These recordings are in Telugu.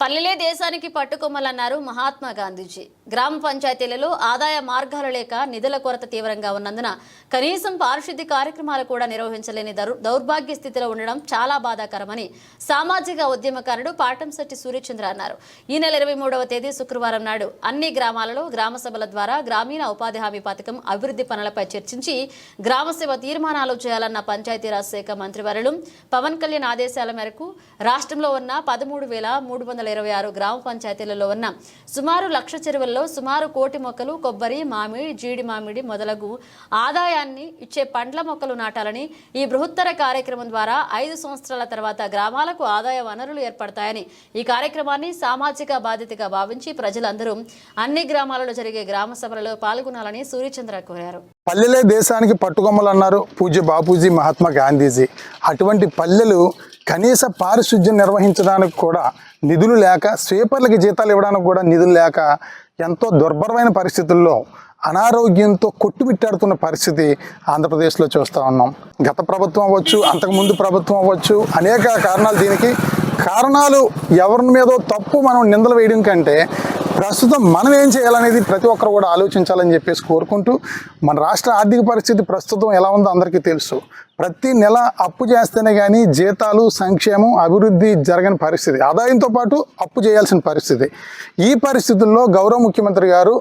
పల్లెలే దేశానికి పట్టుకొమ్మలన్నారు మహాత్మా గాంధీజీ. గ్రామ పంచాయతీలలో ఆదాయ మార్గాలు లేక నిధుల కొరత తీవ్రంగా ఉన్నందున కనీసం పారిశుద్ధ్య కార్యక్రమాలు కూడా నిర్వహించలేని దౌర్భాగ్య స్థితిలో ఉండడం చాలా బాధాకరమని సామాజిక ఉద్యమకారుడు పాటంశెట్టి సూర్యచంద్ర అన్నారు. ఈ నెల 23వ తేదీ శుక్రవారం నాడు అన్ని గ్రామాలలో గ్రామ సభల ద్వారా గ్రామీణ ఉపాధి హామీ పథకం అభివృద్ధి పనులపై చర్చించి గ్రామసభ తీర్మానాలు చేయాలన్న పంచాయతీరాజ్ శాఖ మంత్రివర్యులు పవన్ కళ్యాణ్ ఆదేశాల మేరకు రాష్ట్రంలో ఉన్న 13,326 గ్రామ పంచాయతీలలో ఉన్న సుమారు 1,00,000 చెరువుల్లో సుమారు 1 కోటి మొక్కలు కొబ్బరి, మామిడి, జీడి మామిడి మొదలగు ఆదాయాన్ని ఇచ్చే పండ్ల మొక్కలు నాటాలని, ఈ బృహత్తర కార్యక్రమం ద్వారా 5 సంవత్సరాల తర్వాత గ్రామాలకు ఆదాయ వనరులు ఏర్పడతాయని, ఈ కార్యక్రమాన్ని సామాజిక బాధ్యతగా భావించి ప్రజలందరూ అన్ని గ్రామాలలో జరిగే గ్రామ సభలలో పాల్గొనాలని సూర్యచంద్ర కోరారు. పల్లెలే దేశానికి పట్టుకొమ్మలు అన్నారు పూజ్య బాపూజీ మహాత్మా గాంధీజీ. అటువంటి పల్లెలు కనీస పారిశుధ్యం నిర్వహించడానికి కూడా నిధులు లేక, స్వీపర్లకి జీతాలు ఇవ్వడానికి కూడా నిధులు లేక ఎంతో దుర్భరమైన పరిస్థితుల్లో అనారోగ్యంతో కొట్టుమిట్టాడుతున్న పరిస్థితి ఆంధ్రప్రదేశ్లో చూస్తూ ఉన్నాం. గత ప్రభుత్వం అవ్వచ్చు, అంతకుముందు ప్రభుత్వం అవ్వచ్చు, అనేక కారణాలు. దీనికి కారణాలు ఎవరి మీదో తప్పు మనం నిందలు వేయడం కంటే ప్రస్తుతం మనం ఏం చేయాలనేది ప్రతి ఒక్కరు కూడా ఆలోచించాలని చెప్పేసి కోరుకుంటూ, మన రాష్ట్ర ఆర్థిక పరిస్థితి ప్రస్తుతం ఎలా ఉందో అందరికీ తెలుసు. ప్రతి నెల అప్పు చేస్తేనే కానీ జీతాలు, సంక్షేమం, అభివృద్ధి జరగని పరిస్థితి. ఆదాయంతో పాటు అప్పు చేయాల్సిన పరిస్థితి. ఈ పరిస్థితుల్లో గౌరవ ముఖ్యమంత్రి గారు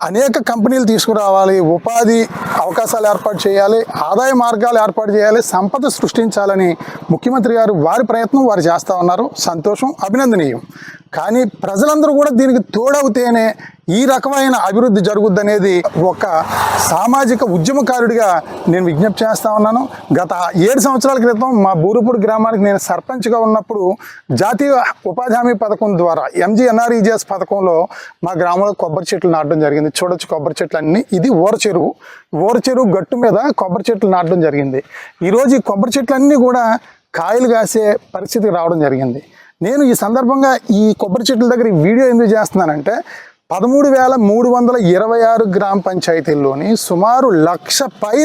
అనేక కంపెనీలు తీసుకురావాలి, ఉపాధి అవకాశాలు ఏర్పాటు చేయాలి, ఆదాయ మార్గాలు ఏర్పాటు చేయాలి, సంపద సృష్టించాలని ముఖ్యమంత్రి గారు వారి ప్రయత్నం వారు చేస్తూ ఉన్నారు. సంతోషం, అభినందనీయం. కానీ ప్రజలందరూ కూడా దీనికి తోడవుతేనే ఈ రకమైన అభివృద్ధి జరుగుద్దనేది ఒక సామాజిక ఉద్యమకారుడిగా నేను విజ్ఞప్తి చేస్తూ ఉన్నాను. గత 7 సంవత్సరాల క్రితం మా బూరుపూడి గ్రామానికి నేను సర్పంచ్గా ఉన్నప్పుడు జాతీయ ఉపాధి హామీ పథకం ద్వారా MGNREGS పథకంలో మా గ్రామంలో కొబ్బరి చెట్లు నాటడం జరిగింది. చూడొచ్చు కొబ్బరి చెట్లు అన్నీ. ఇది ఊర చెరువు గట్టు మీద కొబ్బరి చెట్లు నాటడం జరిగింది. ఈరోజు ఈ కొబ్బరి చెట్లన్నీ కూడా కాయలు కాసే పరిస్థితికి రావడం జరిగింది. నేను ఈ సందర్భంగా ఈ కొబ్బరి చెట్ల దగ్గర ఈ వీడియో ఎందుకు చేస్తున్నానంటే 13,326 గ్రామ పంచాయతీల్లోని సుమారు 1,00,000 పైన